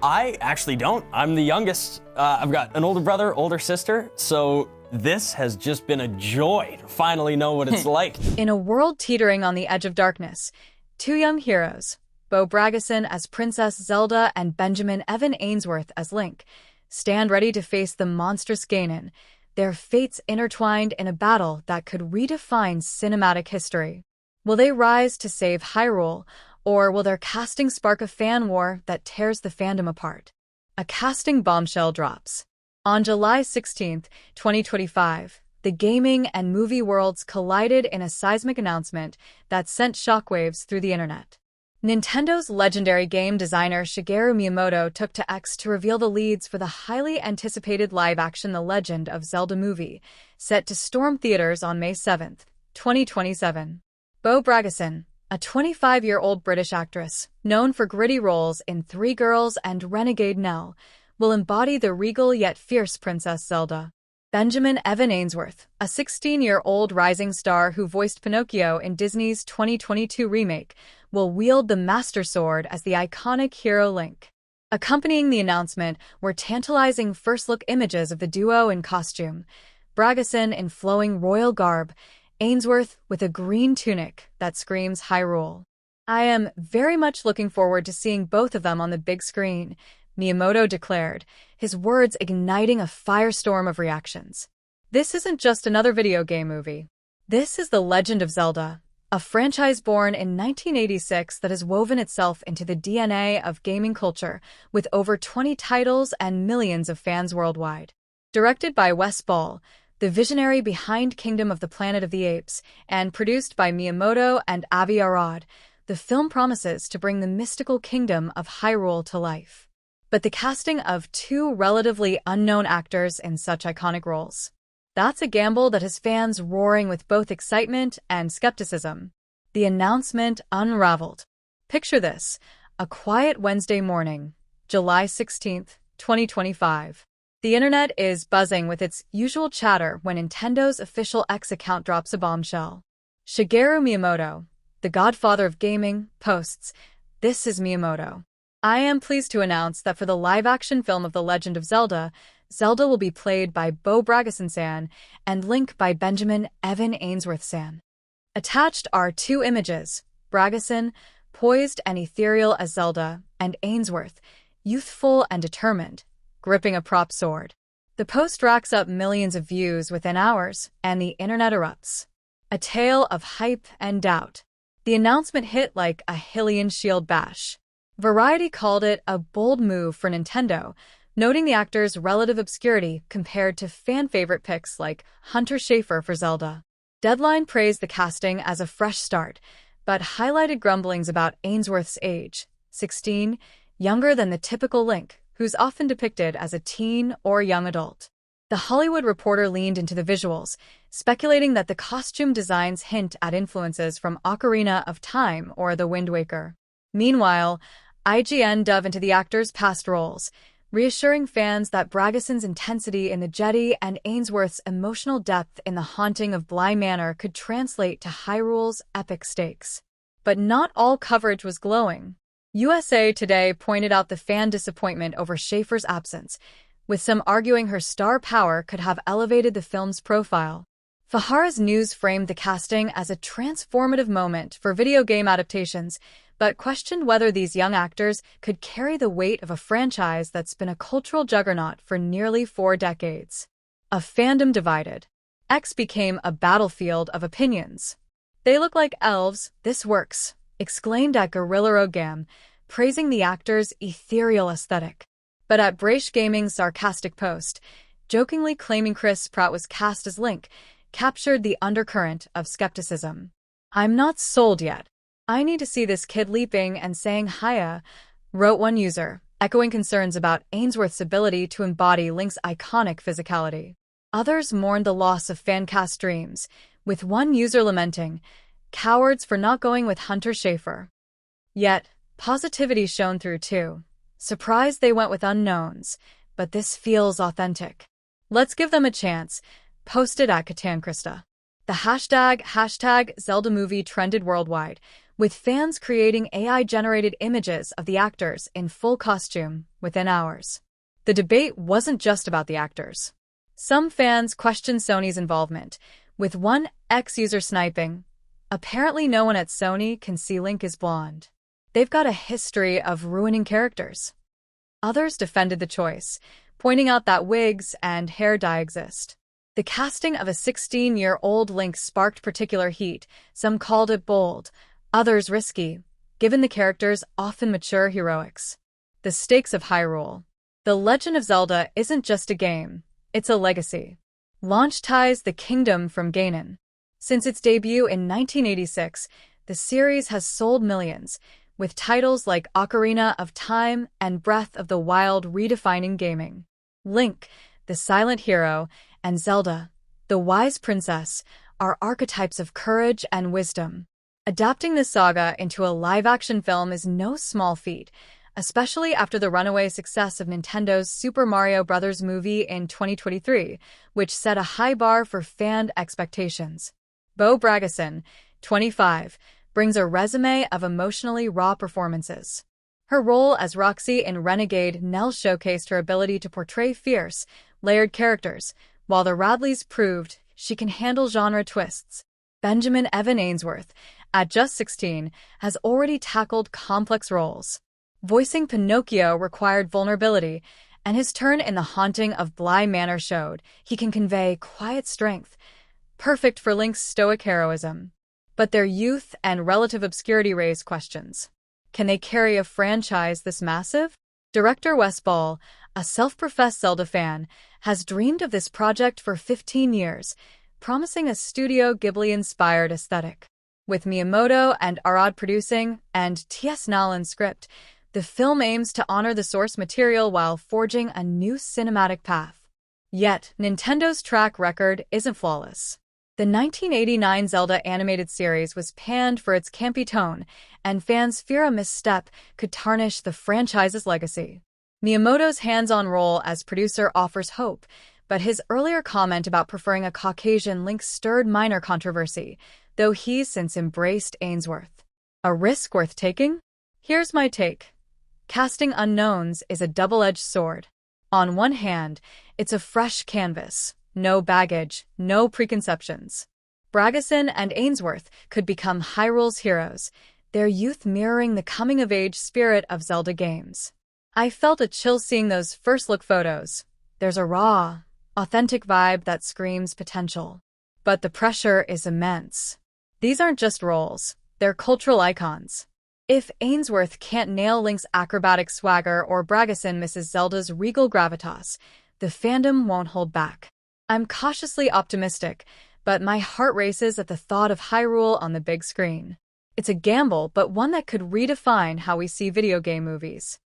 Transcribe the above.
I actually don't. I'm the youngest. I've got an older brother, older sister, so this has just been a joy to finally know what it's like. In a world teetering on the edge of darkness, two young heroes, Bo Bragason as Princess Zelda and Benjamin Evan Ainsworth as Link, stand ready to face the monstrous Ganon, their fates intertwined in a battle that could redefine cinematic history. Will they rise to save Hyrule, or will their casting spark a fan war that tears the fandom apart? A casting bombshell drops. On July 16, 2025, the gaming and movie worlds collided in a seismic announcement that sent shockwaves through the internet. Nintendo's legendary game designer Shigeru Miyamoto took to X to reveal the leads for the highly anticipated live-action The Legend of Zelda movie, set to storm theaters on May 7, 2027. Bo Bragason, a 25-year-old British actress, known for gritty roles in Three Girls and Renegade Nell, will embody the regal yet fierce Princess Zelda. Benjamin Evan Ainsworth, a 16-year-old rising star who voiced Pinocchio in Disney's 2022 remake, will wield the Master Sword as the iconic hero Link. Accompanying the announcement were tantalizing first-look images of the duo in costume, Bragason in flowing royal garb, Ainsworth with a green tunic that screams Hyrule. I am very much looking forward to seeing both of them on the big screen, Miyamoto declared, his words igniting a firestorm of reactions. This isn't just another video game movie. This is The Legend of Zelda, a franchise born in 1986 that has woven itself into the DNA of gaming culture, with over 20 titles and millions of fans worldwide. Directed by Wes Ball, the visionary behind Kingdom of the Planet of the Apes, and produced by Miyamoto and Avi Arad, the film promises to bring the mystical kingdom of Hyrule to life. But the casting of two relatively unknown actors in such iconic roles, that's a gamble that has fans roaring with both excitement and skepticism. The announcement unraveled. Picture this: a quiet Wednesday morning, July 16, 2025. The internet is buzzing with its usual chatter when Nintendo's official X account drops a bombshell. Shigeru Miyamoto, the godfather of gaming, posts, "This is Miyamoto. I am pleased to announce that for the live-action film of The Legend of Zelda, Zelda will be played by Bo Bragason-san and Link by Benjamin Evan Ainsworth-san." Attached are two images, Bragason, poised and ethereal as Zelda, and Ainsworth, youthful and determined, gripping a prop sword. The post racks up millions of views within hours, and the internet erupts. A tale of hype and doubt. The announcement hit like a Hylian shield bash. Variety called it a bold move for Nintendo, noting the actor's relative obscurity compared to fan-favorite picks like Hunter Schafer for Zelda. Deadline praised the casting as a fresh start, but highlighted grumblings about Ainsworth's age, 16, younger than the typical Link, who's often depicted as a teen or young adult. The Hollywood Reporter leaned into the visuals, speculating that the costume designs hint at influences from Ocarina of Time or The Wind Waker. Meanwhile, IGN dove into the actor's past roles, reassuring fans that Bragason's intensity in The Jetty and Ainsworth's emotional depth in The Haunting of Bly Manor could translate to Hyrule's epic stakes. But not all coverage was glowing. USA Today pointed out the fan disappointment over Schafer's absence, with some arguing her star power could have elevated the film's profile. Fahara's News framed the casting as a transformative moment for video game adaptations, but questioned whether these young actors could carry the weight of a franchise that's been a cultural juggernaut for nearly 4 decades. A fandom divided. X became a battlefield of opinions. "They look like elves, this works," exclaimed at Guerrilla Rogam, praising the actor's ethereal aesthetic. But at Braish Gaming's sarcastic post, jokingly claiming Chris Pratt was cast as Link, captured the undercurrent of skepticism. "I'm not sold yet. I need to see this kid leaping and saying hiya," wrote one user, echoing concerns about Ainsworth's ability to embody Link's iconic physicality. Others mourned the loss of fan-cast dreams, with one user lamenting, "Cowards for not going with Hunter Schafer." Yet, positivity shone through too. Surprised they went with unknowns, but this feels authentic. "Let's give them a chance," posted at Catan Krista. The hashtag Zelda movie trended worldwide, with fans creating AI-generated images of the actors in full costume within hours. The debate wasn't just about the actors. Some fans questioned Sony's involvement, with one ex-user sniping. Apparently no one at Sony can see Link is blonde. They've got a history of ruining characters. Others defended the choice, pointing out that wigs and hair dye exist. The casting of a 16-year-old Link sparked particular heat. Some called it bold, others risky, given the character's often mature heroics. The stakes of Hyrule. The Legend of Zelda isn't just a game, it's a legacy. Launch ties the kingdom from Ganon. Since its debut in 1986, the series has sold millions, with titles like Ocarina of Time and Breath of the Wild redefining gaming. Link, the silent hero, and Zelda, the wise princess, are archetypes of courage and wisdom. Adapting the saga into a live-action film is no small feat, especially after the runaway success of Nintendo's Super Mario Bros. Movie in 2023, which set a high bar for fan expectations. Bo Bragason, 25, brings a resume of emotionally raw performances. Her role as Roxy in Renegade Nell showcased her ability to portray fierce, layered characters, while the Radleys proved she can handle genre twists. Benjamin Evan Ainsworth, at just 16, has already tackled complex roles. Voicing Pinocchio required vulnerability, and his turn in The Haunting of Bly Manor showed he can convey quiet strength, perfect for Link's stoic heroism. But their youth and relative obscurity raise questions. Can they carry a franchise this massive? Director Wes Ball, a self-professed Zelda fan, has dreamed of this project for 15 years, promising a Studio Ghibli-inspired aesthetic. With Miyamoto and Arad producing and T.S. Nolan script, the film aims to honor the source material while forging a new cinematic path. Yet, Nintendo's track record isn't flawless. The 1989 Zelda animated series was panned for its campy tone, and fans fear a misstep could tarnish the franchise's legacy. Miyamoto's hands-on role as producer offers hope, but his earlier comment about preferring a Caucasian Link stirred minor controversy, though he's since embraced Ainsworth. A risk worth taking? Here's my take. Casting unknowns is a double-edged sword. On one hand, it's a fresh canvas. No baggage, no preconceptions. Bragason and Ainsworth could become Hyrule's heroes, their youth mirroring the coming-of-age spirit of Zelda games. I felt a chill seeing those first-look photos. There's a raw, authentic vibe that screams potential. But the pressure is immense. These aren't just roles, they're cultural icons. If Ainsworth can't nail Link's acrobatic swagger or Bragason misses Zelda's regal gravitas, the fandom won't hold back. I'm cautiously optimistic, but my heart races at the thought of Hyrule on the big screen. It's a gamble, but one that could redefine how we see video game movies.